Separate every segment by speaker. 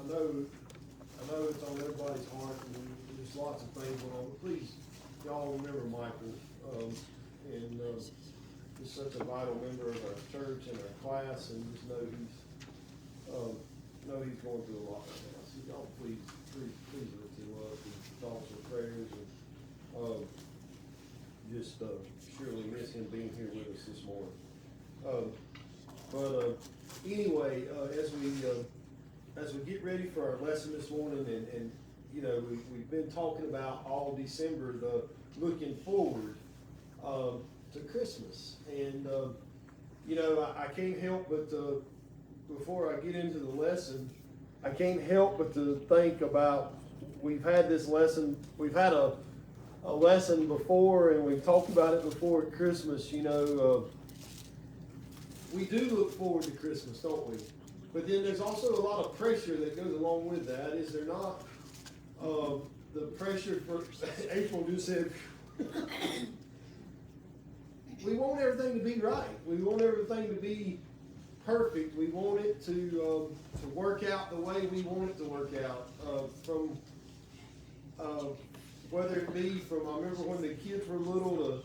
Speaker 1: know it's on everybody's heart, and there's lots of things going on, but please, y'all remember Michael, and he's such a vital member of our church and our class, and just know he's going through a lot right now. So y'all please lift him up and thoughts and prayers, and just surely miss him being here with us this morning. Anyway, as we get ready for our lesson this morning, and you know, we've been talking about all December, the looking forward to Christmas, and you know, I can't help but before I get into the lesson, I can't help but to think about, we've had this lesson, we've had a lesson before, and we've talked about it before at Christmas. You know, we do look forward to Christmas, don't we? But then there's also a lot of pressure that goes along with that, is there not? The pressure for, April just said, we want everything to be right. We want everything to be perfect. We want it to work out the way we want it to work out. From whether it be from, I remember when the kids were little, to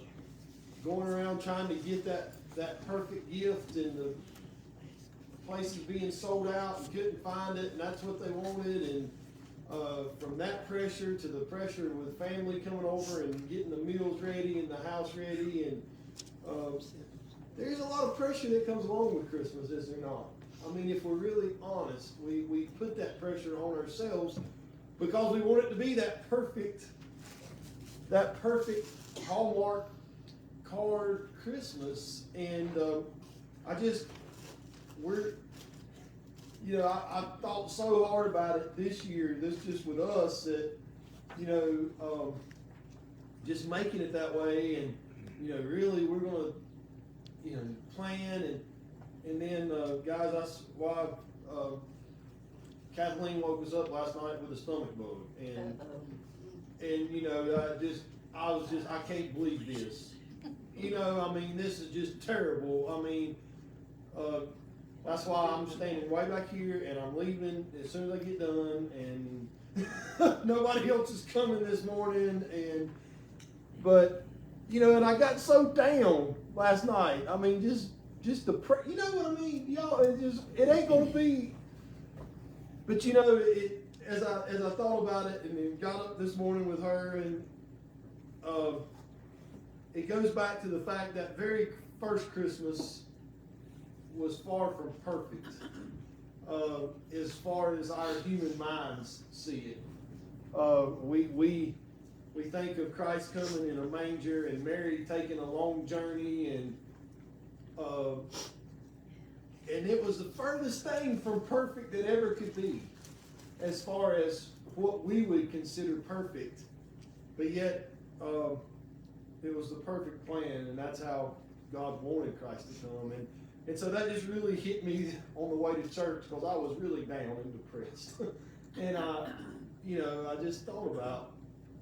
Speaker 1: going around trying to get that perfect gift, and the places being sold out and couldn't find it, and that's what they wanted, and from that pressure to the pressure with family coming over and getting the meals ready and the house ready, and there's a lot of pressure that comes along with Christmas, is there not? I mean, if we're really honest, we put that pressure on ourselves because we want it to be that perfect Hallmark card Christmas, and I thought so hard about it this year, just with us, that, you know, just making it that way, and, you know, really we're going to, you know, plan, and then, guys, that's why Kathleen woke us up last night with a stomach bug, and you know, I can't believe this. You know, I mean, this is just terrible. I mean, that's why I'm standing way back here, and I'm leaving as soon as I get done, and nobody else is coming this morning, but, you know, and I got so down last night. I mean, just you know what I mean? Y'all, it ain't gonna be, but you know, as I thought about it, and then got up this morning with her, and it goes back to the fact that very first Christmas was far from perfect, as far as our human minds see it. We think of Christ coming in a manger, and Mary taking a long journey, and it was the furthest thing from perfect that ever could be, as far as what we would consider perfect. But yet, it was the perfect plan, and that's how God wanted Christ to come. And so that just really hit me on the way to church, because I was really down and depressed. And I just thought about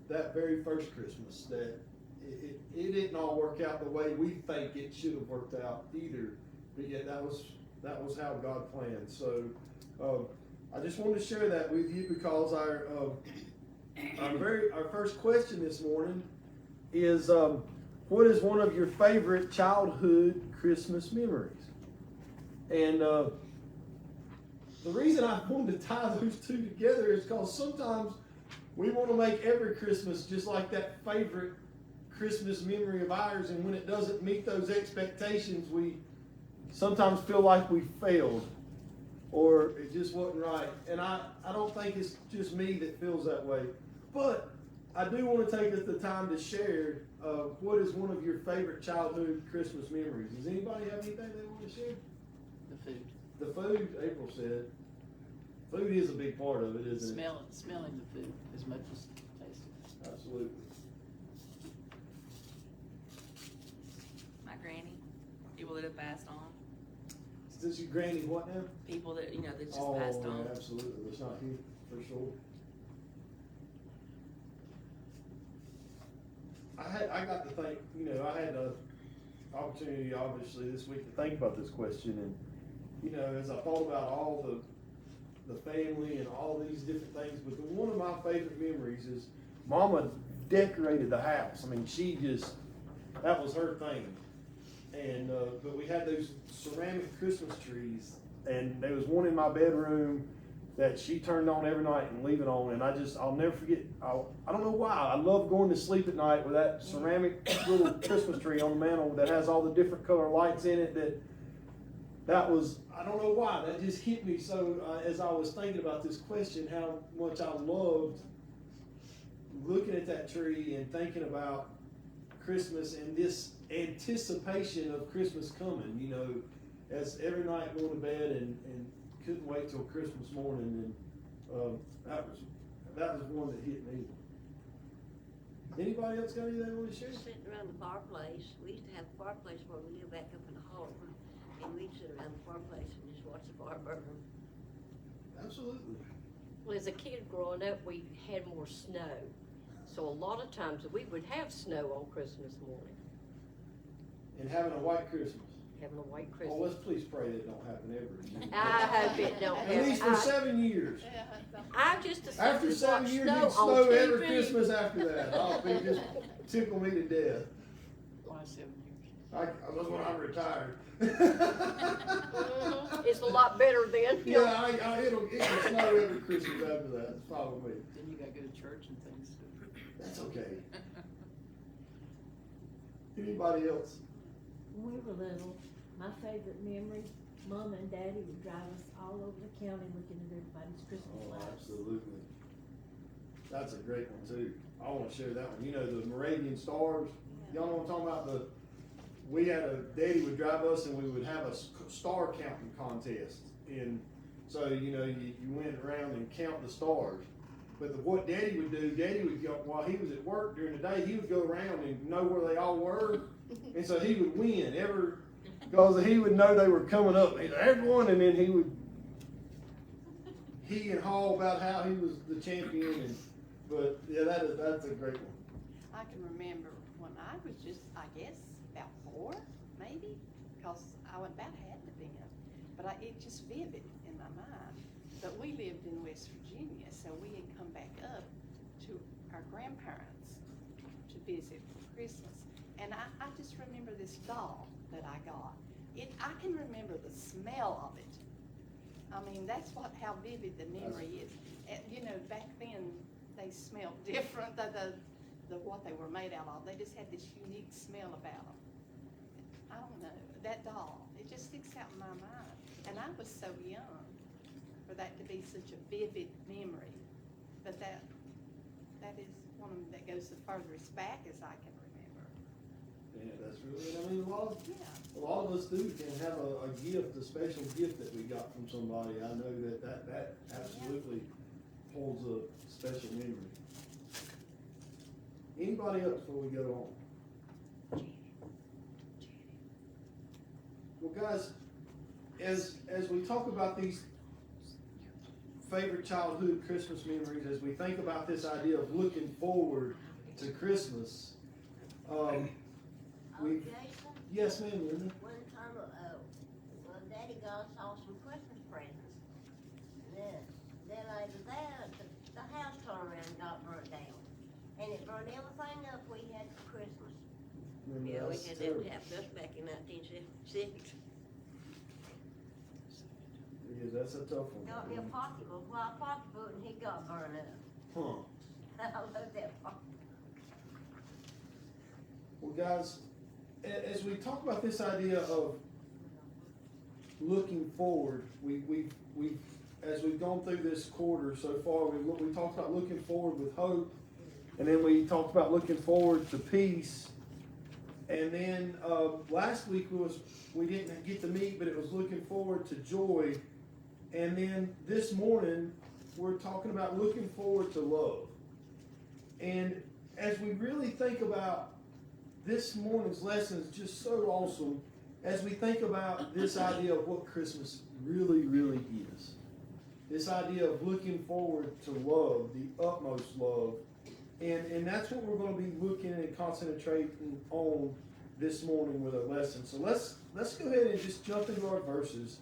Speaker 1: that very first Christmas, that it didn't all work out the way we think it should have worked out either. But yet that was how God planned. So I just wanted to share that with you, because our first question this morning is, what is one of your favorite childhood Christmas memories? And the reason I wanted to tie those two together is because sometimes we want to make every Christmas just like that favorite Christmas memory of ours, and when it doesn't meet those expectations, we sometimes feel like we failed, or it just wasn't right. And I don't think it's just me that feels that way. But I do want to take the time to share what is one of your favorite childhood Christmas memories. Does anybody have anything they want to share?
Speaker 2: The food.
Speaker 1: The food, April said. Food is a big part of it, isn't it?
Speaker 2: Smelling the food as much as tasting it.
Speaker 1: Absolutely.
Speaker 3: My granny, people that have passed on.
Speaker 1: Since your granny, what now?
Speaker 3: People that, that just passed on.
Speaker 1: Oh, yeah, absolutely. It's not here, for sure. I got to think, I had the opportunity, obviously, this week to think about this question, and, as I thought about all the family and all these different things. But one of my favorite memories is Mama decorated the house. I mean, that was her thing. And but we had those ceramic Christmas trees, and there was one in my bedroom that she turned on every night and leave it on, and I'll never forget. I don't know why. I love going to sleep at night with that ceramic little Christmas tree on the mantle that has all the different color lights in it. That was, I don't know why, that just hit me so as I was thinking about this question, how much I loved looking at that tree and thinking about Christmas and this anticipation of Christmas coming, you know, as every night going to bed and couldn't wait till Christmas morning, and that was one that hit me. Anybody else got anything they want to share?
Speaker 4: Sitting around the fireplace. We used to have a fireplace where we lived back up in the hall, and we'd sit around the fireplace and just watch the fire burn.
Speaker 1: Absolutely.
Speaker 5: Well, as a kid growing up, we had more snow. So a lot of times we would have snow on Christmas morning,
Speaker 1: And having a white Christmas.
Speaker 5: having a white
Speaker 1: Oh,
Speaker 5: Christmas.
Speaker 1: let's please pray that don't happen ever again.
Speaker 5: I hope it don't happen.
Speaker 1: At least for 7 years.
Speaker 5: I just assumed
Speaker 1: After
Speaker 5: we'd
Speaker 1: 7
Speaker 5: watch
Speaker 1: years,
Speaker 5: snow
Speaker 1: it'd
Speaker 5: on
Speaker 1: snow every
Speaker 5: TV.
Speaker 1: Christmas after that. Oh, it just tickle me to death.
Speaker 2: Why 7 years?
Speaker 1: I was when I retired.
Speaker 5: Mhm. It's a lot better then.
Speaker 1: Yeah, it'll snow every Christmas after that. It's fine with me.
Speaker 2: Then you gotta go to church and things.
Speaker 1: That's okay. Anybody else?
Speaker 6: When we were little, my favorite memory, Mom and Daddy would drive us all over the county looking at everybody's Christmas
Speaker 1: Oh,
Speaker 6: lights.
Speaker 1: absolutely. That's a great one too. I want to share that one. You know, the Moravian stars. Y'all know what I'm talking about? We had Daddy would drive us and we would have a star counting contest. And so, you know, you went around and count the stars. But what Daddy would do, Daddy would go, while he was at work during the day, he would go around and know where they all were. And so he would win because he would know they were coming up. He'd everyone, and then he and haul about how he was the champion. But yeah, that's a great one.
Speaker 7: I can remember when I was just, I guess, about 4, maybe, because I was about had to be, but it just vivid in my mind. But we lived in West Virginia, so we had come back up to our grandparents to visit for Christmas. And I just remember this doll that I got. I can remember the smell of it. I mean, that's how vivid the memory is. And, you know, back then they smelled different. What they were made out of. They just had this unique smell about them. I don't know, that doll, it just sticks out in my mind. And I was so young for that to be such a vivid memory. But that is one of them that goes the furthest back as I can remember.
Speaker 1: Yeah, that's really, I mean,
Speaker 7: Yeah.
Speaker 1: a lot of us do can have a gift, a special gift that we got from somebody. I know that absolutely holds a special memory. Anybody else before we go on? Well, guys, as we talk about these favorite childhood Christmas memories, as we think about this idea of looking forward to Christmas,
Speaker 4: Jason,
Speaker 1: yes, ma'am, Linda.
Speaker 4: one time, Daddy got us all some Christmas presents. Then after that, the house turned around and got burnt down. And it burned everything up we had for Christmas.
Speaker 1: Remember,
Speaker 4: Yeah, we
Speaker 1: that's
Speaker 4: had
Speaker 1: terrible.
Speaker 4: that happen us back in 1976.
Speaker 1: Because that's a tough one.
Speaker 4: Got me a pocketbook, well, a pocketbook, and he got burned up.
Speaker 1: Huh.
Speaker 4: I love that pocketbook.
Speaker 1: Well, guys, as we talk about this idea of looking forward, we've as we've gone through this quarter so far, we talked about looking forward with hope, and then we talked about looking forward to peace, and then last week we didn't get to meet, but it was looking forward to joy, and then this morning we're talking about looking forward to love. And as we really think about this morning's lesson, is just so awesome as we think about this idea of what Christmas really, really is. This idea of looking forward to love, the utmost love. And that's what we're going to be looking and concentrating on this morning with our lesson. So let's go ahead and just jump into our verses.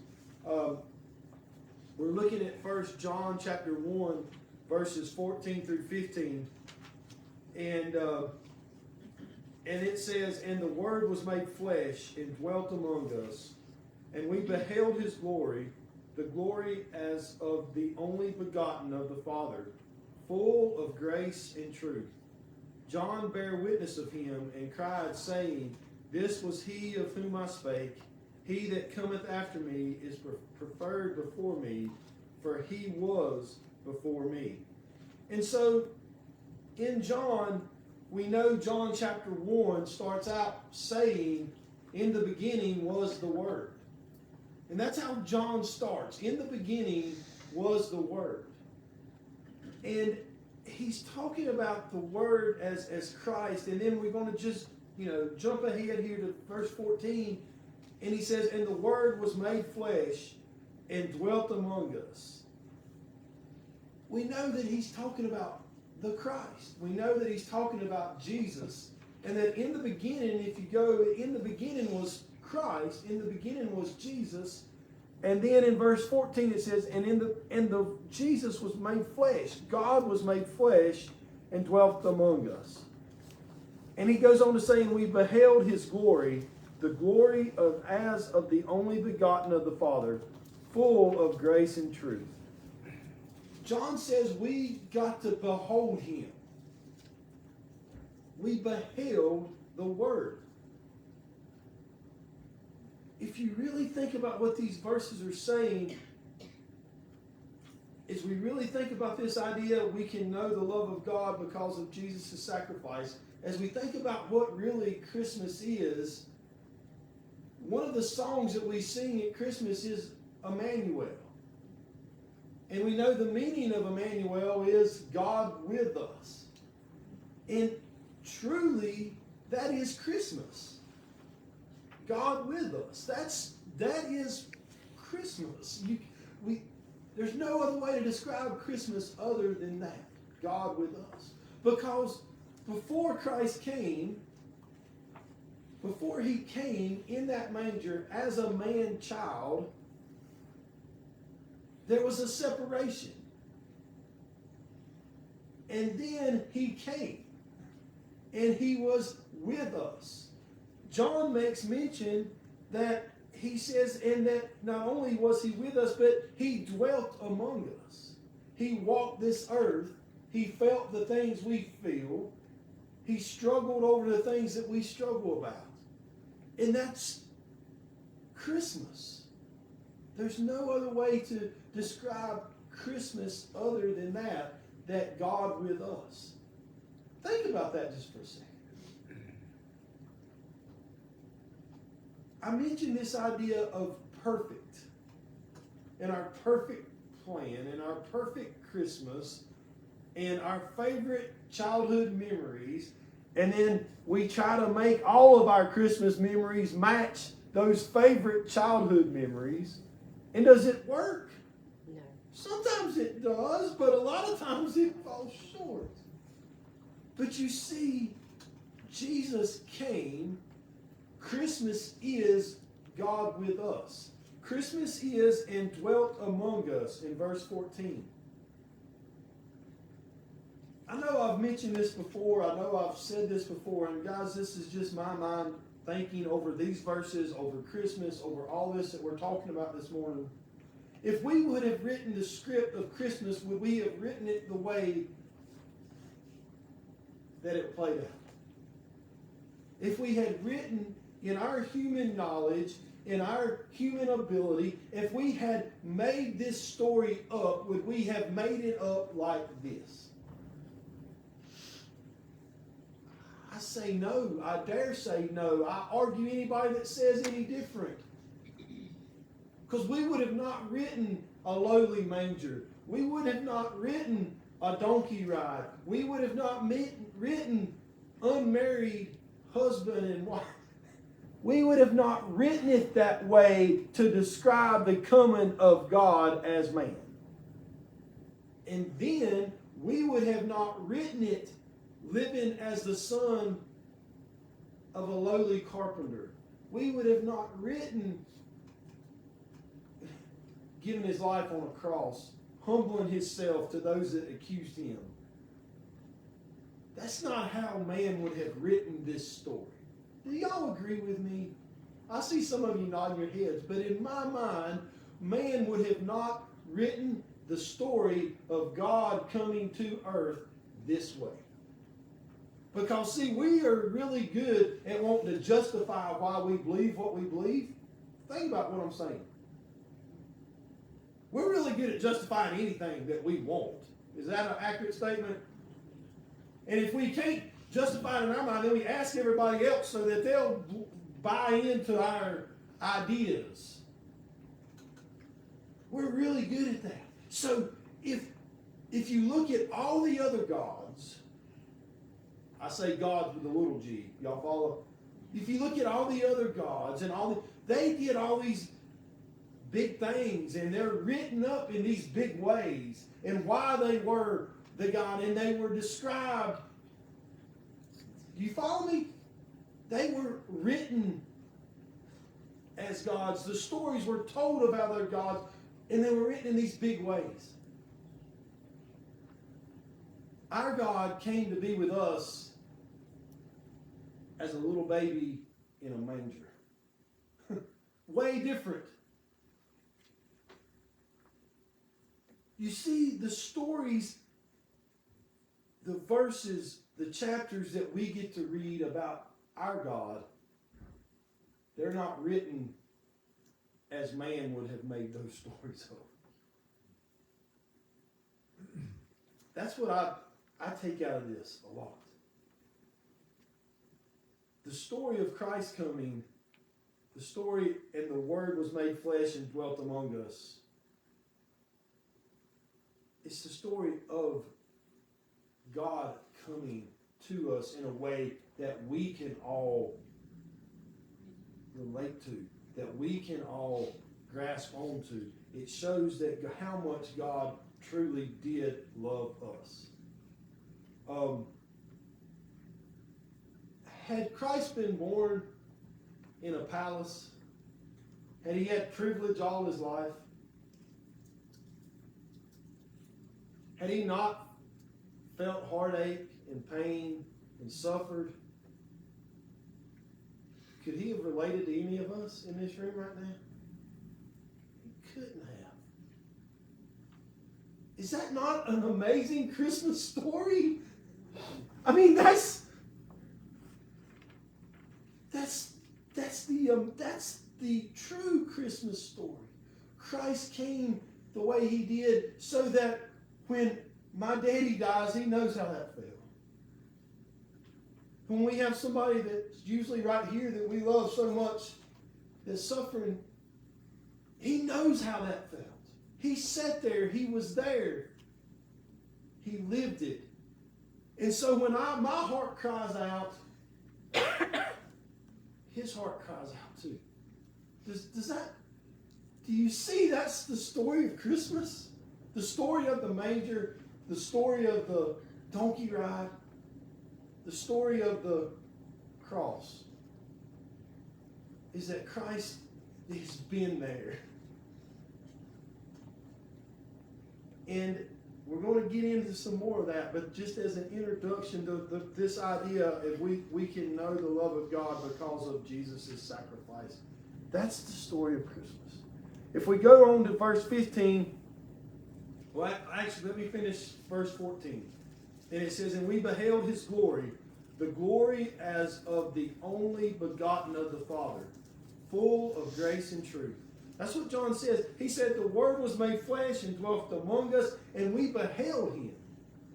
Speaker 1: We're looking at 1 John chapter 1, verses 14 through 15. And it says, "And the Word was made flesh and dwelt among us, and we beheld his glory, the glory as of the only begotten of the Father, full of grace and truth. John bare witness of him, and cried, saying, This was he of whom I spake. He that cometh after me is preferred before me, for he was before me." And so, in John, we know John chapter 1 starts out saying, "In the beginning was the Word." And that's how John starts. In the beginning was the Word. And he's talking about the Word as Christ. And then we're going to just, jump ahead here to verse 14. And he says, "And the Word was made flesh and dwelt among us." We know that he's talking about the Christ. We know that he's talking about Jesus. And that in the beginning, if you go, in the beginning was Christ, in the beginning was Jesus. And then in verse 14 it says, and Jesus was made flesh. God was made flesh and dwelt among us. And he goes on to say, "And we beheld his glory, the glory as of the only begotten of the Father, full of grace and truth." John says we got to behold him. We beheld the Word. If you really think about what these verses are saying, as we really think about this idea, we can know the love of God because of Jesus' sacrifice. As we think about what really Christmas is, one of the songs that we sing at Christmas is Emmanuel. And we know the meaning of Emmanuel is God with us. And truly, that is Christmas. God with us. That is Christmas. There's no other way to describe Christmas other than that. God with us. Because before Christ came, before he came in that manger as a man-child, there was a separation. And then he came. And he was with us. John makes mention that he says, and that not only was he with us, but he dwelt among us. He walked this earth. He felt the things we feel. He struggled over the things that we struggle about. And that's Christmas. There's no other way to describe Christmas other than that God with us. Think about that just for a second. I mentioned this idea of perfect, and our perfect plan, and our perfect Christmas, and our favorite childhood memories, and then we try to make all of our Christmas memories match those favorite childhood memories. And does it work?
Speaker 5: No.
Speaker 1: Sometimes it does, but a lot of times it falls short. But you see, Jesus came. Christmas is God with us. Christmas is and dwelt among us in verse 14. I know I've mentioned this before. I know I've said this before. And guys, this is just my mind thinking over these verses, over Christmas, over all this that we're talking about this morning. If we would have written the script of Christmas, would we have written it the way that it played out? If we had written in our human knowledge, in our human ability, if we had made this story up, would we have made it up like this? I say no. I dare say no. I argue anybody that says any different. Because we would have not written a lowly manger. We would have not written a donkey ride. We would have not written unmarried husband and wife. We would have not written it that way to describe the coming of God as man. And then we would have not written it living as the son of a lowly carpenter. We would have not written giving his life on a cross, humbling himself to those that accused him. That's not how man would have written this story. Do y'all agree with me? I see some of you nodding your heads, but in my mind, man would have not written the story of God coming to earth this way. Because, see, we are really good at wanting to justify why we believe what we believe. Think about what I'm saying. We're really good at justifying anything that we want. Is that an accurate statement? And if we can't justify it in our mind, then we ask everybody else so that they'll buy into our ideas. We're really good at that. So if you look at all the other gods, I say gods with a little g, y'all follow? If you look at all the other gods and they did all these big things, and they're written up in these big ways, and why they were the God, and they were described. Do you follow me? They were written as gods. The stories were told about their gods, and they were written in these big ways. Our God came to be with us as a little baby in a manger. Way different. You see, the stories, the verses, the chapters that we get to read about our God, they're not written as man would have made those stories up. That's what I take out of this a lot. The story of Christ coming, the story, and the Word was made flesh and dwelt among us. It's the story of God coming to us in a way that we can all relate to, that we can all grasp onto. It shows that how much God truly did love us. Had Christ been born in a palace, had he had privilege all his life, had he not felt heartache and pain and suffered, could he have related to any of us in this room right now? He couldn't have. Is that not an amazing Christmas story? I mean, that's the true Christmas story. Christ came the way he did so that when my daddy dies, he knows how that felt. When we have somebody that's usually right here that we love so much that's suffering, he knows how that felt. He sat there. He was there. He lived it. And so when my heart cries out, his heart cries out too. Do you see that's the story of Christmas? The story of the manger, the story of the donkey ride, the story of the cross is that Christ has been there. And we're going to get into some more of that, but just as an introduction to this idea, if we can know the love of God because of Jesus' sacrifice. That's the story of Christmas. If we go on to verse 15, well, actually, let me finish verse 14. And it says, and we beheld his glory, the glory as of the only begotten of the Father, full of grace and truth. That's what John says. He said the Word was made flesh and dwelt among us, and we beheld him.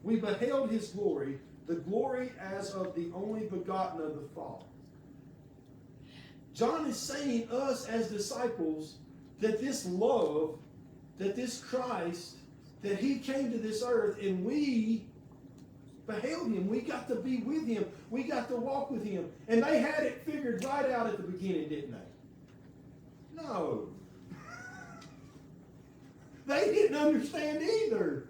Speaker 1: We beheld his glory, the glory as of the only begotten of the Father. John is saying us as disciples that this love, that this Christ, that he came to this earth and we beheld him. We got to be with him. We got to walk with him. And they had it figured right out at the beginning, didn't they? No. They didn't understand either.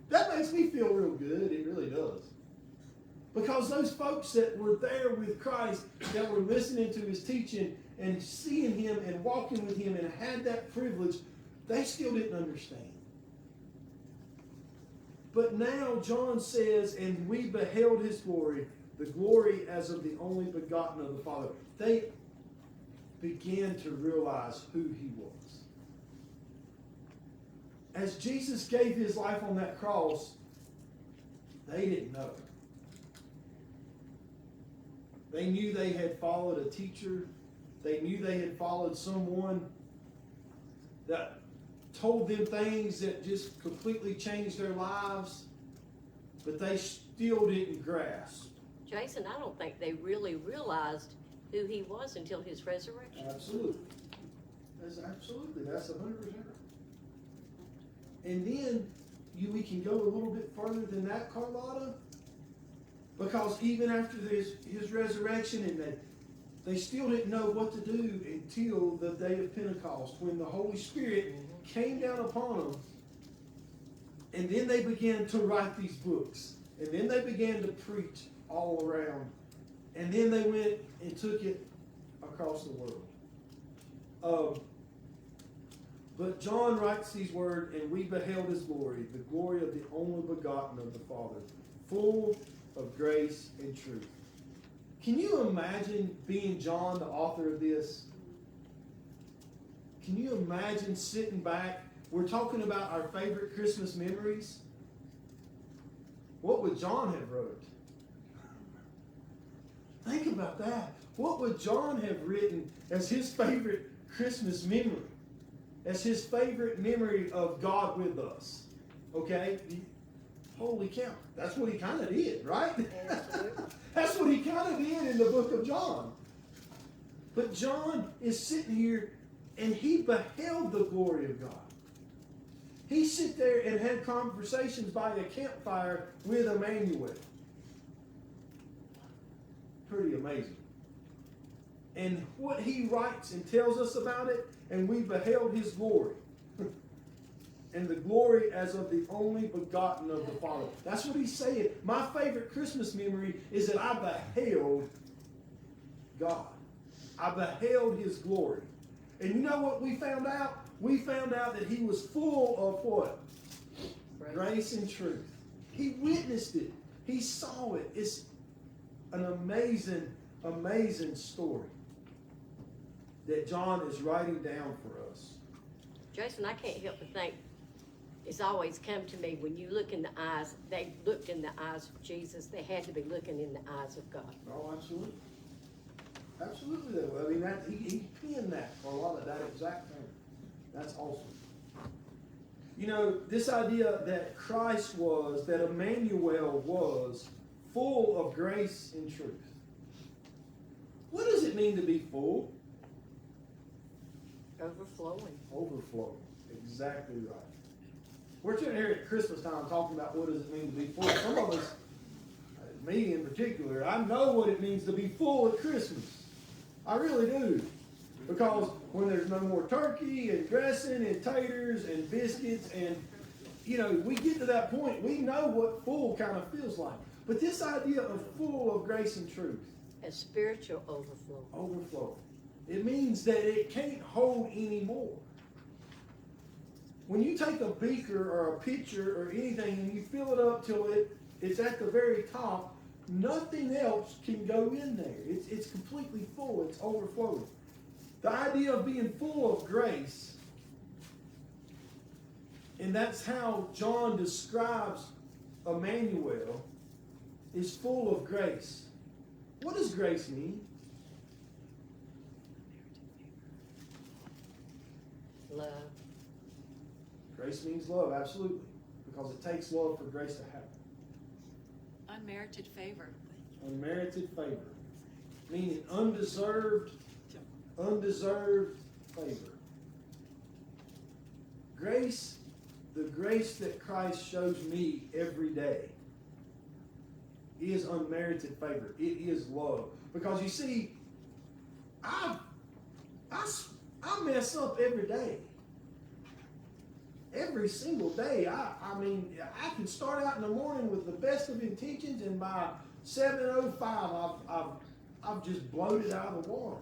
Speaker 1: That makes me feel real good. It really does. Because those folks that were there with Christ, that were listening to his teaching and seeing him and walking with him and had that privilege, They still didn't understand. But now John says, and we beheld his glory, the glory as of the only begotten of the Father. They began to realize who he was. As Jesus gave his life on that cross, they didn't know. They knew they had followed a teacher. They knew they had followed someone that told them things that just completely changed their lives, but they still didn't grasp.
Speaker 5: Jason, I don't think they really realized who he was until his resurrection.
Speaker 1: Absolutely. That's 100%. And then we can go a little bit further than that, Carlotta, because even after his resurrection, and they still didn't know what to do until the day of Pentecost, when the Holy Spirit came down upon them, and then they began to write these books, and then they began to preach all around, and then they went and took it across the world. But John writes these words, and we beheld his glory, the glory of the only begotten of the Father, full of grace and truth. Can you imagine being John, the author of this? Can you imagine sitting back? We're talking about our favorite Christmas memories. What would John have wrote? Think about that. What would John have written as his favorite Christmas memory? As his favorite memory of God with us? Okay? Holy cow. That's what he kind of did, right? That's what he kind of did in the book of John. But John is sitting here and he beheld the glory of God. He sit there and had conversations by a campfire with Emmanuel. Pretty amazing. And what he writes and tells us about it, and we beheld his glory. And the glory as of the only begotten of the Father. That's what he's saying. My favorite Christmas memory is that I beheld God. I beheld his glory. And you know what we found out? We found out that he was full of what? Grace and truth. He witnessed it. He saw it. It's an amazing, amazing story that John is writing down for us.
Speaker 5: Jason, I can't help but think, it's always come to me, when you look in the eyes, they looked in the eyes of Jesus, they had to be looking in the eyes of God.
Speaker 1: Oh, absolutely. Absolutely, though. I mean, he penned that for a lot of that exact thing. That's awesome. You know, this idea that Christ was, that Emmanuel was, full of grace and truth. What does it mean to be full?
Speaker 5: Overflowing.
Speaker 1: Overflowing. Exactly right. We're sitting here at Christmas time talking about what does it mean to be full. Some of us, me in particular, I know what it means to be full at Christmas. I really do. Because when there's no more turkey and dressing and taters and biscuits and, you know, we get to that point, we know what full kind of feels like. But this idea of full of grace and truth.
Speaker 5: A spiritual overflow.
Speaker 1: Overflow. It means that it can't hold any more. When you take a beaker or a pitcher or anything and you fill it up till it's at the very top, nothing else can go in there. It's completely full. It's overflowing. The idea of being full of grace, and that's how John describes Emmanuel, is full of grace. What does grace mean?
Speaker 5: Love.
Speaker 1: Grace means love, absolutely. Because it takes love for grace to happen.
Speaker 3: Unmerited favor.
Speaker 1: Unmerited favor. Meaning undeserved favor. Grace, the grace that Christ shows me every day, is unmerited favor. It is love. Because you see, I mess up every day. Every single day. I mean, I can start out in the morning with the best of intentions, and by 7:05, I've just bloated out of the water.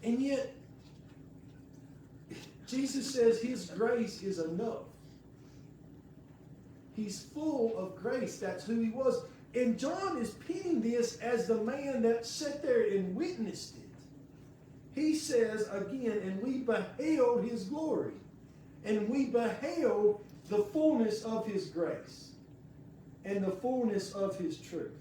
Speaker 1: And yet, Jesus says his grace is enough. He's full of grace. That's who he was. And John is penning this as the man that sat there and witnessed it. He says again, and we beheld his glory. And we beheld the fullness of his grace. And the fullness of his truth.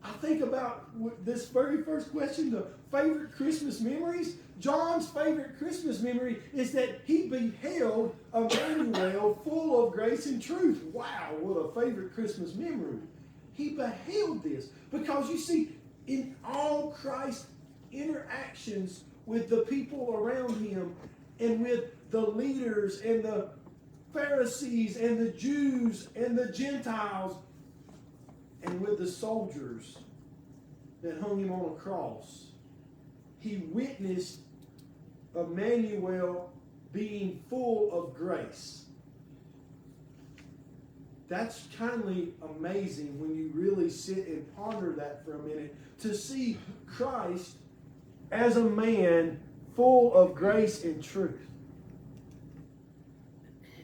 Speaker 1: I think about this very first question, the favorite Christmas memories. John's favorite Christmas memory is that he beheld Emmanuel full of grace and truth. Wow, what a favorite Christmas memory. He beheld this because you see, in all Christ's interactions with the people around him and with the leaders and the Pharisees and the Jews and the Gentiles and with the soldiers that hung him on a cross, he witnessed Emmanuel being full of grace. That's kindly amazing when you really sit and ponder that for a minute, to see Christ as a man full of grace and truth.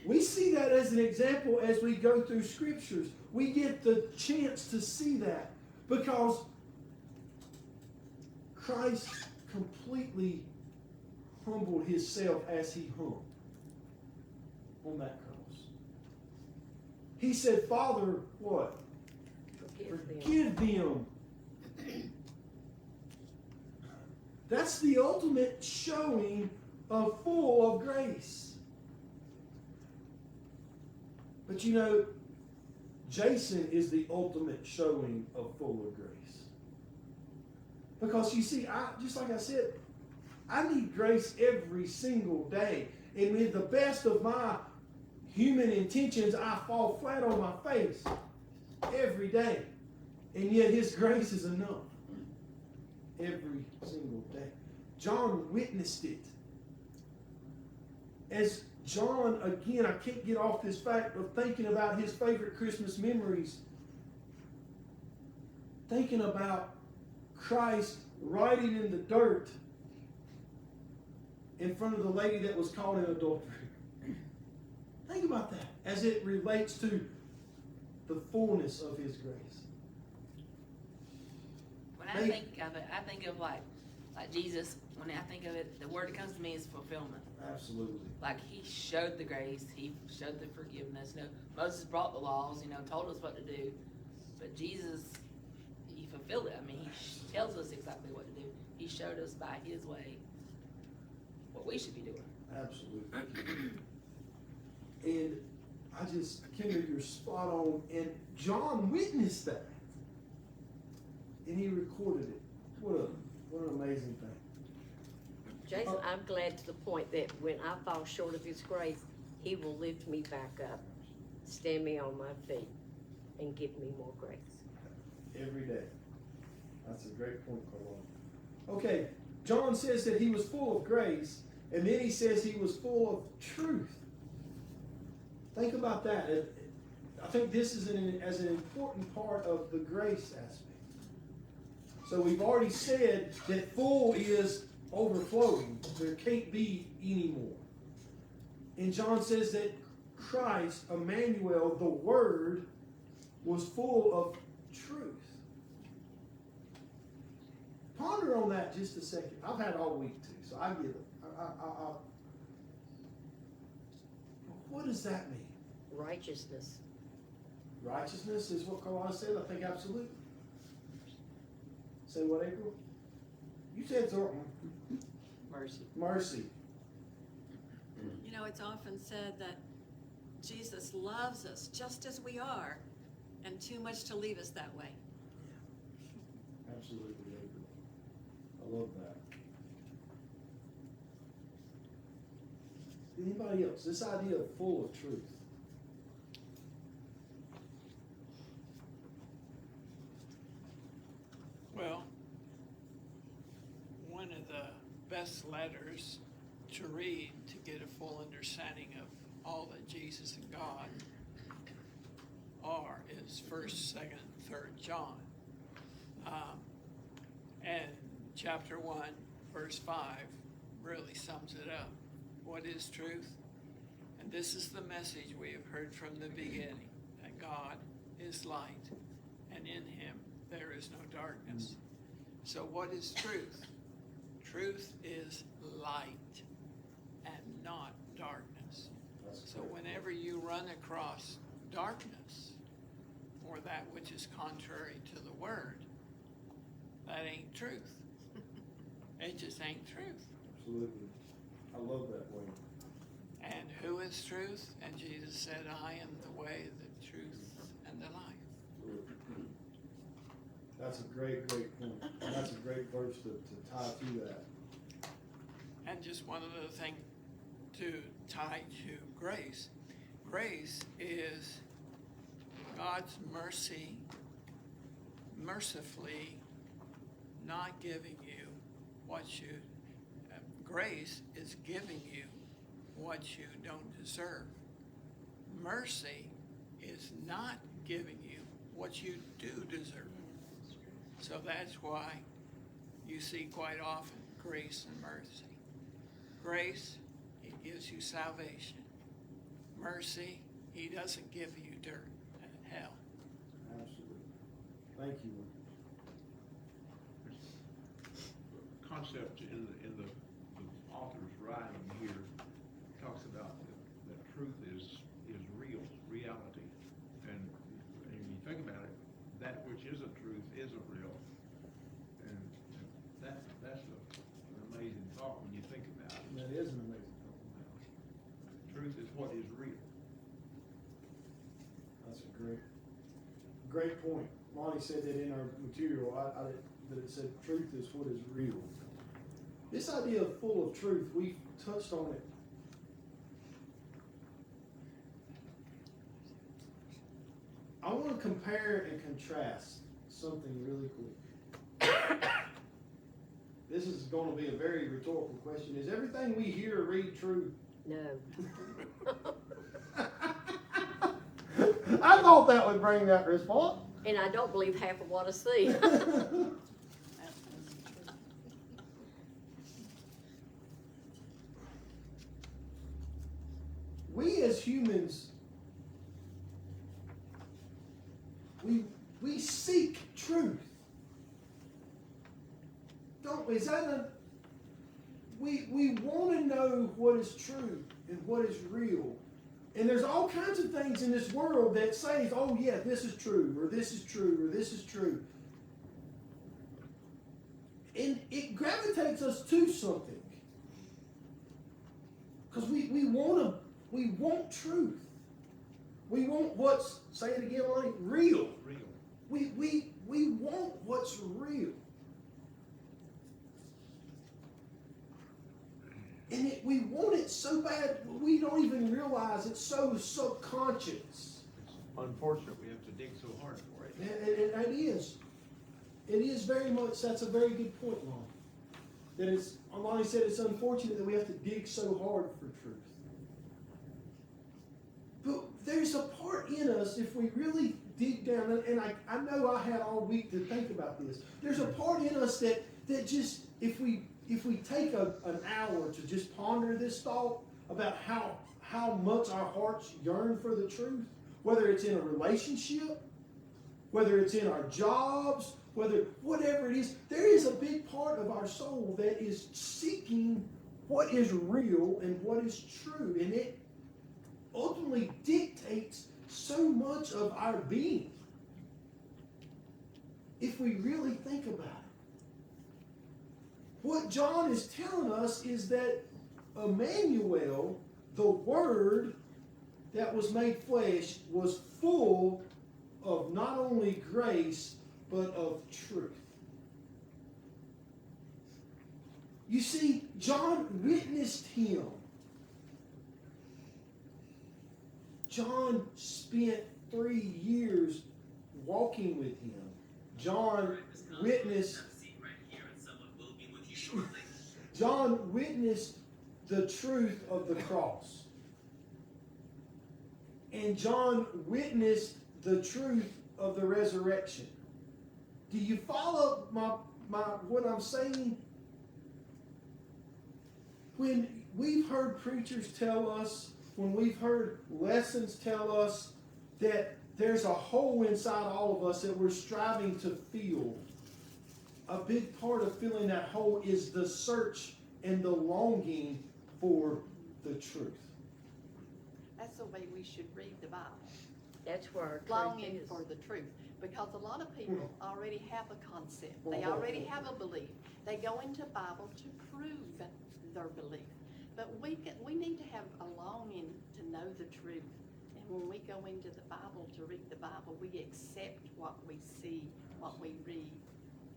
Speaker 1: We see that as an example as we go through scriptures. We get the chance to see that because Christ completely humbled himself as he hung on that cross. He said, Father, what? Forgive them. That's the ultimate showing of full of grace. But you know, Jason is the ultimate showing of full of grace. Because you see, just like I said, I need grace every single day. And with the best of my human intentions, I fall flat on my face every day. And yet his grace is enough every single day. John witnessed it. As John, again, I can't get off this fact of thinking about his favorite Christmas memories. Thinking about Christ writing in the dirt in front of the lady that was caught in adultery. Think about that as it relates to the fullness of his grace.
Speaker 8: When I think of it, I think of like Jesus. When I think of it, the word that comes to me is fulfillment.
Speaker 1: Absolutely.
Speaker 8: Like he showed the grace, he showed the forgiveness. You know, Moses brought the laws, told us what to do. But Jesus, he fulfilled it. I mean, he tells us exactly what to do. He showed us by his way what we should be doing.
Speaker 1: Absolutely. And Kendra, you're spot on. And John witnessed that. And he recorded it. What an amazing thing.
Speaker 5: Jason, I'm glad to the point that when I fall short of his grace, he will lift me back up, stand me on my feet, and give me more grace.
Speaker 1: Every day. That's a great point, Carlon. Okay, John says that he was full of grace, and then he says he was full of truth. Think about that. I think this is as an important part of the grace aspect. So we've already said that full is overflowing. There can't be any more. And John says that Christ, Emmanuel, the Word, was full of truth. Ponder on that just a second. I've had all week too, so I get it. What does that mean?
Speaker 5: Righteousness.
Speaker 1: Righteousness is what Carlon said. I think absolutely. Say what, April? You said something.
Speaker 8: Mercy.
Speaker 1: Mercy.
Speaker 3: You know, it's often said that Jesus loves us just as we are, and too much to leave us that way.
Speaker 1: Absolutely, April. I love that. Anybody else? This idea of full of truth.
Speaker 2: Well, one of the best letters to read to get a full understanding of all that Jesus and God are is 1st, 2nd, and 3rd John. And chapter 1, verse 5, really sums it up. What is truth? And this is the message we have heard from the beginning, that God is light, and in him there is no darkness. So what is truth? Truth is light and not darkness. So whenever you run across darkness or that which is contrary to the word, that ain't truth. It just ain't truth.
Speaker 1: Absolutely. I love that way.
Speaker 2: And who is truth? And Jesus said, I am the way, the truth, and the life.
Speaker 1: That's a great point. And that's a great verse to tie to that.
Speaker 2: And just one other thing to tie to grace. Grace is God's mercy, mercifully not giving you what you, grace is giving you what you don't deserve. Mercy is not giving you what you do deserve. So that's why you see quite often grace and mercy. Grace, he gives you salvation. Mercy, he doesn't give you dirt and hell.
Speaker 1: Absolutely. Thank you.
Speaker 9: Concept in the author's writing here talks about that truth is real, reality, and when you think about it, that which isn't truth isn't real, and that's an amazing thought when you think about it.
Speaker 1: That is an amazing thought.
Speaker 9: Truth is what is real.
Speaker 1: That's a great point. Lonnie said that in our material, that it said truth is what is real. This idea of full of truth, we've touched on it. I want to compare and contrast something really quick. This is going to be a very rhetorical question. Is everything we hear or read true?
Speaker 5: No.
Speaker 1: I thought that would bring that response.
Speaker 5: And I don't believe half of what I see.
Speaker 1: We as humans, we seek truth. Don't we? Is that we want to know what is true and what is real. And there's all kinds of things in this world that says, oh yeah, this is true, or this is true, or this is true. And it gravitates us to something. Because we want truth. We want what's, say it again, Lonnie, real.
Speaker 9: Real.
Speaker 1: We want what's real. And we want it so bad, we don't even realize it's so subconscious.
Speaker 9: It's unfortunate we have to dig so hard for it.
Speaker 1: And it is. It is very much, that's a very good point, Lonnie. That it's, Lonnie said it's unfortunate that we have to dig so hard for truth. But there's a part in us, if we really dig down, and I know I had all week to think about this. There's a part in us that just, if we take an hour to just ponder this thought about how much our hearts yearn for the truth, whether it's in a relationship, whether it's in our jobs, whatever it is, there is a big part of our soul that is seeking what is real and what is true. And it ultimately dictates so much of our being, if we really think about it. What John is telling us is that Emmanuel, the Word that was made flesh, was full of not only grace, but of truth. You see, John witnessed him. John spent 3 years walking with him. John witnessed the truth of the cross. And John witnessed the truth of the resurrection. Do you follow my what I'm saying? when we've heard preachers tell us, when we've heard lessons tell us that there's a hole inside all of us that we're striving to fill, a big part of filling that hole is the search and the longing for the truth.
Speaker 7: That's the way we should read the Bible.
Speaker 5: That's where our truth
Speaker 7: Longing
Speaker 5: is.
Speaker 7: for the truth. Because a lot of people already have a concept. They already have a belief. They go into Bible to prove their belief. But we need to have a longing to know the truth. And when we go into the Bible to read the Bible, we accept what we see, what we read,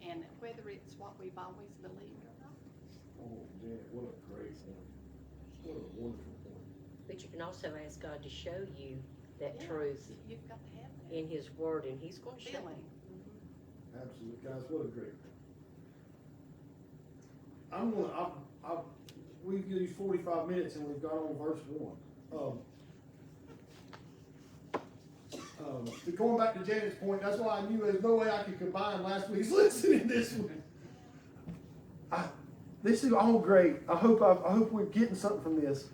Speaker 7: and whether it's what we've always believed or not.
Speaker 1: Oh, Janet, what a great point. What a wonderful point.
Speaker 5: But you can also ask God to show you that
Speaker 7: Yeah,
Speaker 5: truth
Speaker 7: You've got to have that
Speaker 5: in His Word, and He's going to show
Speaker 7: feeling.
Speaker 5: you.
Speaker 1: Absolutely, guys, what a great point. We've used 45 minutes and we've got on verse 1. Going back to Janet's point, that's why I knew there's no way I could combine last week's lesson in this one. This is all great. I hope we're getting something from this.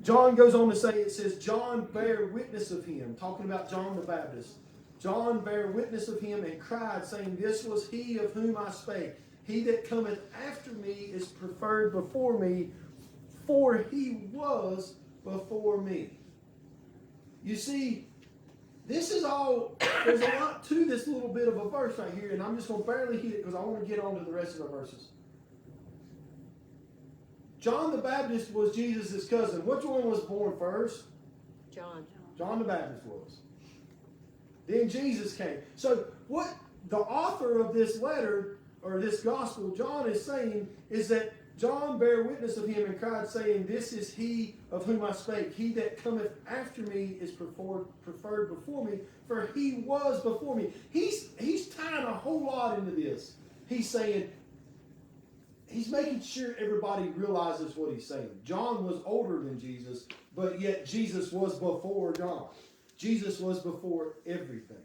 Speaker 1: John goes on to say, it says, John bare witness of him, talking about John the Baptist. John bare witness of him and cried, saying, this was he of whom I spake. He that cometh after me is preferred before me, for he was before me. You see, this is all, there's a lot to this little bit of a verse right here, and I'm just going to barely hit it because I want to get on to the rest of the verses. John the Baptist was Jesus' cousin. Which one was born first?
Speaker 5: John.
Speaker 1: John the Baptist was. Then Jesus came. So what the author of this letter, or this gospel, John is saying, is that John bare witness of him and cried, saying, this is he of whom I spake. He that cometh after me is preferred before me, for he was before me. He's tying a whole lot into this. He's saying, he's making sure everybody realizes what he's saying. John was older than Jesus, but yet Jesus was before John. Jesus was before everything.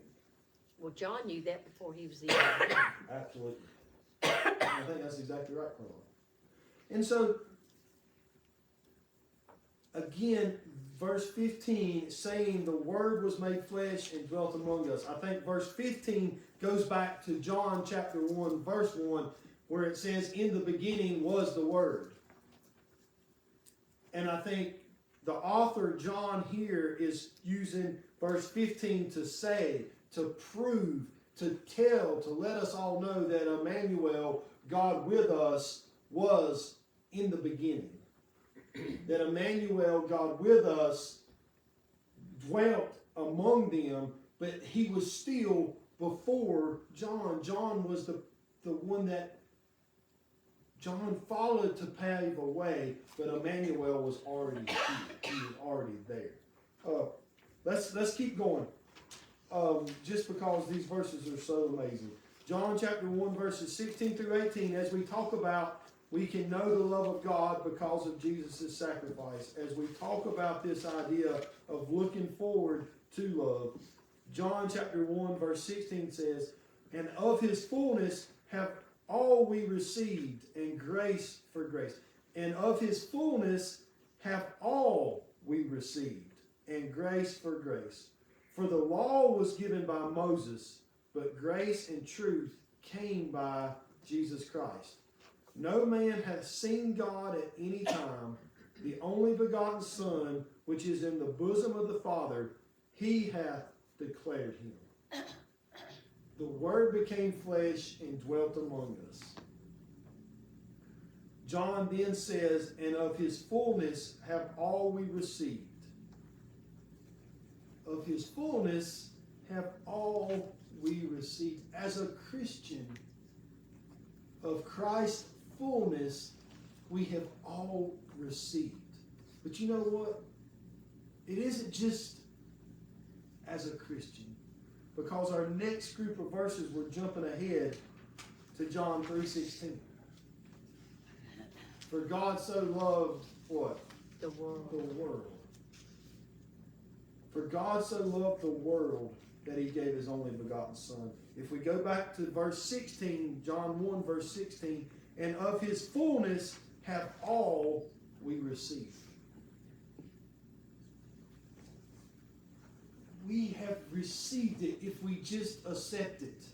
Speaker 5: Well, John knew that before he was even.
Speaker 1: Absolutely. I think that's exactly right, Carla. And so, again, verse 15, saying the Word was made flesh and dwelt among us. I think verse 15 goes back to John chapter 1, verse 1, where it says, in the beginning was the Word. And I think the author, John, here is using verse 15 to say, to prove, to tell, to let us all know that Emmanuel, God with us, was in the beginning. That Emmanuel, God with us, dwelt among them, but he was still before John. John was the one that John followed to pave a way, but Emmanuel was already here. He was already there. Let's keep going. Just because these verses are so amazing. John chapter 1 verses 16 through 18, as we talk about, we can know the love of God because of Jesus' sacrifice. As we talk about this idea of looking forward to love, John chapter 1 verse 16 says, and of his fullness have all we received, and grace for grace. And of his fullness have all we received, and grace for grace. For the law was given by Moses, but grace and truth came by Jesus Christ. No man hath seen God at any time. The only begotten Son, which is in the bosom of the Father, he hath declared him. The Word became flesh and dwelt among us. John then says, and of his fullness have all we received. Of his fullness have all we received. As a Christian, of Christ's fullness, we have all received. But you know what? It isn't just as a Christian. Because our next group of verses, we're jumping ahead to John 3:16. For God so loved what?
Speaker 5: The world.
Speaker 1: The world. For God so loved the world that he gave his only begotten Son. If we go back to verse 16, John 1 verse 16, and of his fullness have all we receive. We have received it if we just accept it.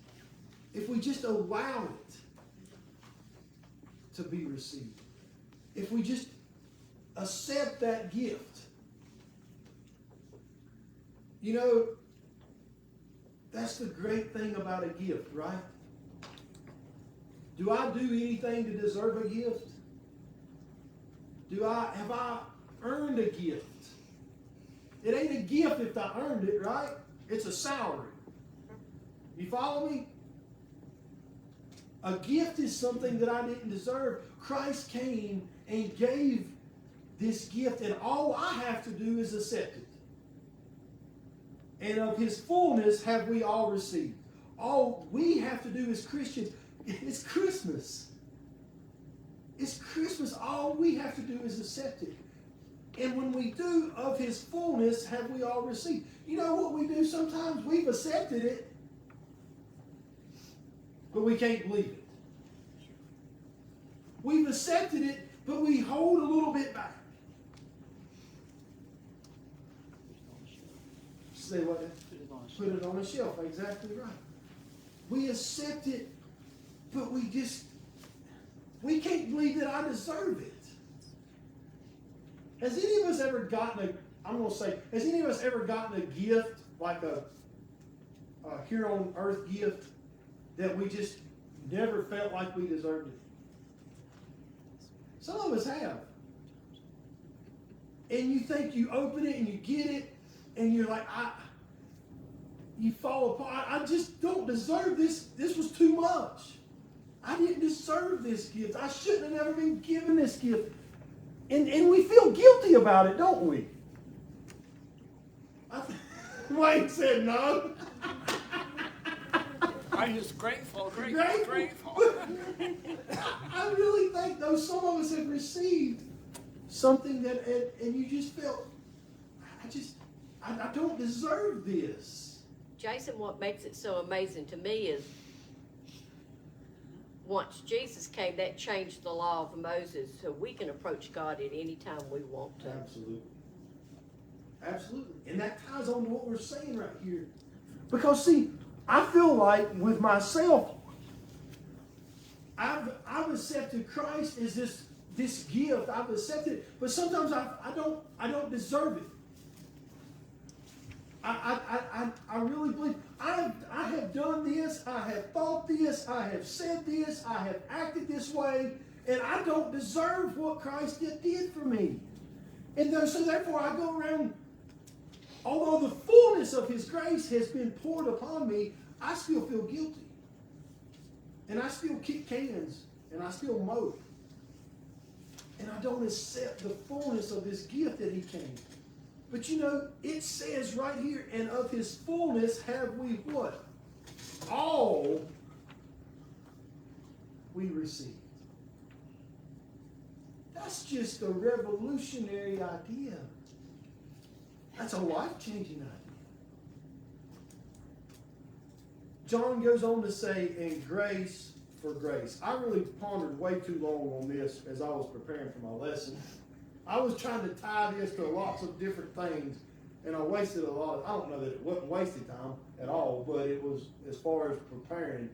Speaker 1: If we just allow it to be received. If we just accept that gift. You know, that's the great thing about a gift, right? Do I do anything to deserve a gift? Have I earned a gift? It ain't a gift if I earned it, right? It's a salary. You follow me? A gift is something that I didn't deserve. Christ came and gave this gift, and all I have to do is accept it. And of His fullness have we all received. All we have to do as Christians, it's Christmas. It's Christmas. All we have to do is accept it. And when we do, of His fullness have we all received. You know what we do sometimes? We've accepted it, but we can't believe it. We've accepted it, but we hold a little bit back. Say what? Put it on a shelf. Exactly right. We accept it, but we can't believe that I deserve it. Has any of us ever gotten has any of us ever gotten a gift, like a here on earth gift, that we just never felt like we deserved it? Some of us have. And you think you open it and you get it, and you're like, you fall apart. I just don't deserve this. This was too much. I didn't deserve this gift. I shouldn't have never been given this gift. And we feel guilty about it, don't we? Wayne said no.
Speaker 2: I'm just grateful.
Speaker 1: I really think, though, some of us have received something that, and you just felt, I don't deserve this.
Speaker 5: Jason, what makes it so amazing to me is once Jesus came, that changed the law of Moses, so we can approach God at any time we want to.
Speaker 1: Absolutely. Absolutely. And that ties on to what we're saying right here. Because, see, I feel like with myself, I've accepted Christ as this gift. I've accepted it. But sometimes I don't deserve it. I really believe I have done this, I have thought this, I have said this, I have acted this way, and I don't deserve what Christ did for me. And so therefore I go around, although the fullness of His grace has been poured upon me, I still feel guilty. And I still kick cans, and I still mope. And I don't accept the fullness of this gift that He came. But you know, it says right here, and of His fullness have we what? All we received. That's just a revolutionary idea. That's a life-changing idea. John goes on to say, in grace for grace. I really pondered way too long on this as I was preparing for my lesson. I was trying to tie this to lots of different things, and I wasted a lot of, I don't know that it wasn't wasted time at all, but it was as far as preparing.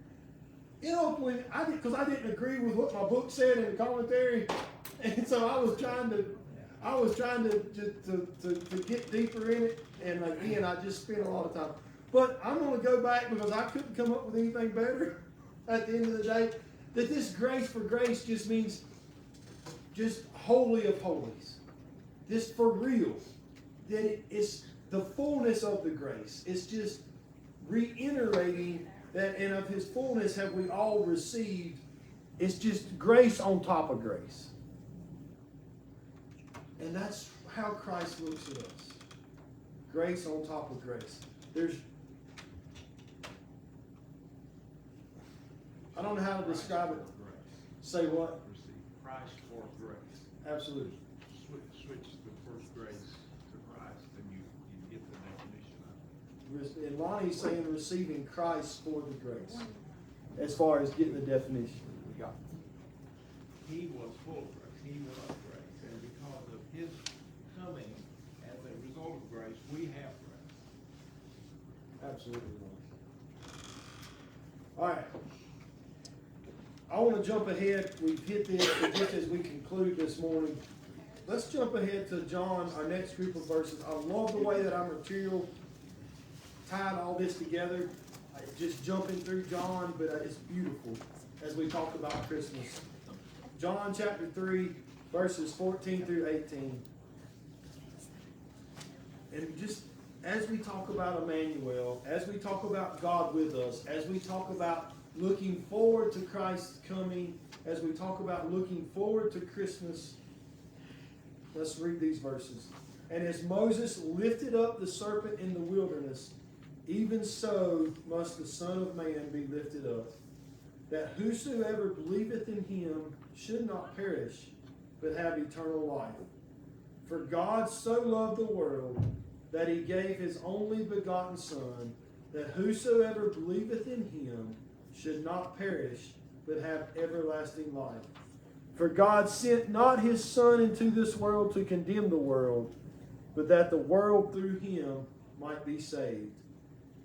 Speaker 1: You know, because I didn't agree with what my book said in the commentary, and so I was trying to get deeper in it, and again, I just spent a lot of time. But I'm going to go back because I couldn't come up with anything better at the end of the day, that this grace for grace just means just holy of holies. This for real. That it's the fullness of the grace. It's just reiterating that, and of His fullness have we all received. It's just grace on top of grace. And that's how Christ looks at us. Grace on top of grace. I don't know how to describe it. Say what?
Speaker 9: Receive Christ for grace.
Speaker 1: Absolutely.
Speaker 9: Switch the first grace to Christ, and you get the definition of it.
Speaker 1: And Lonnie's saying receiving Christ for the grace. As far as getting the definition.
Speaker 9: He was full of grace. He was grace. And because
Speaker 1: Absolutely not. All right. I want to jump ahead. We've hit this, but just as we conclude this morning, let's jump ahead to John, our next group of verses. I love the way that our material tied all this together. Just jumping through John, but it's beautiful as we talk about Christmas. John chapter 3, verses 14 through 18. And just as we talk about Emmanuel, as we talk about God with us, as we talk about looking forward to Christ's coming, as we talk about looking forward to Christmas, let's read these verses. And as Moses lifted up the serpent in the wilderness, even so must the Son of Man be lifted up, that whosoever believeth in him should not perish, but have eternal life. For God so loved the world, that he gave his only begotten Son, that whosoever believeth in him should not perish, but have everlasting life. For God sent not his Son into this world to condemn the world, but that the world through him might be saved.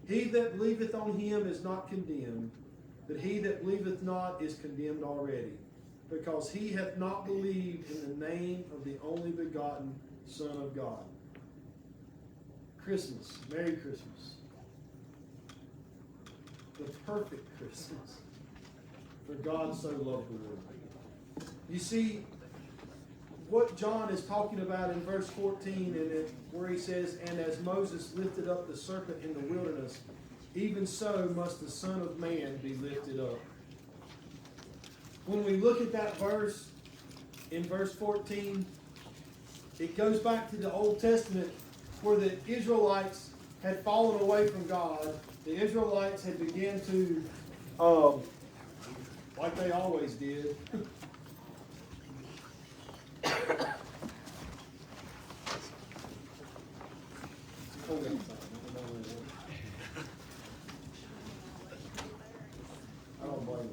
Speaker 1: He that believeth on him is not condemned, but he that believeth not is condemned already, because he hath not believed in the name of the only begotten Son of God. Christmas, Merry Christmas. The perfect Christmas. For God so loved the world. You see, what John is talking about in verse 14, where he says, and as Moses lifted up the serpent in the wilderness, even so must the Son of Man be lifted up. When we look at that verse, in verse 14, it goes back to the Old Testament where the Israelites had fallen away from God. The Israelites had begun to, like they always did, I don't blame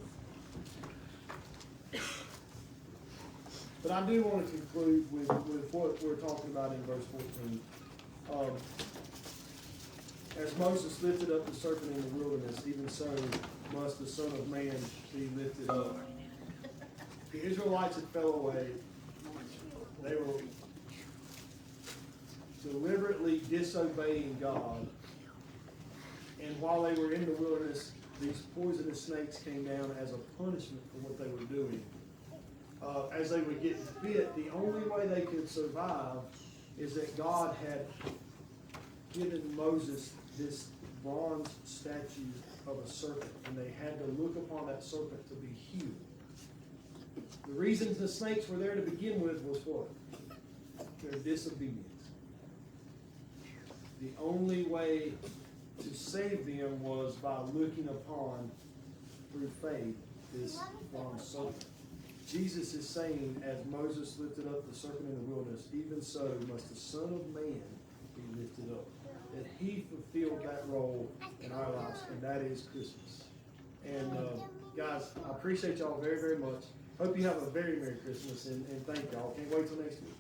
Speaker 1: them. But I do want to conclude with what we're talking about in verse 14. As Moses lifted up the serpent in the wilderness, even so must the Son of Man be lifted up. The Israelites had fell away. They were deliberately disobeying God. And while they were in the wilderness, these poisonous snakes came down as a punishment for what they were doing. As they would get bit, the only way they could survive is that God had given Moses this bronze statue of a serpent, and they had to look upon that serpent to be healed. The reason the snakes were there to begin with was what? Their disobedience. The only way to save them was by looking upon, through faith, this bronze serpent. Jesus is saying, as Moses lifted up the serpent in the wilderness, even so must the Son of Man be lifted up. That he fulfilled that role in our lives, and that is Christmas. And guys, I appreciate y'all very, very much. Hope you have a very Merry Christmas, and thank y'all. Can't wait till next week.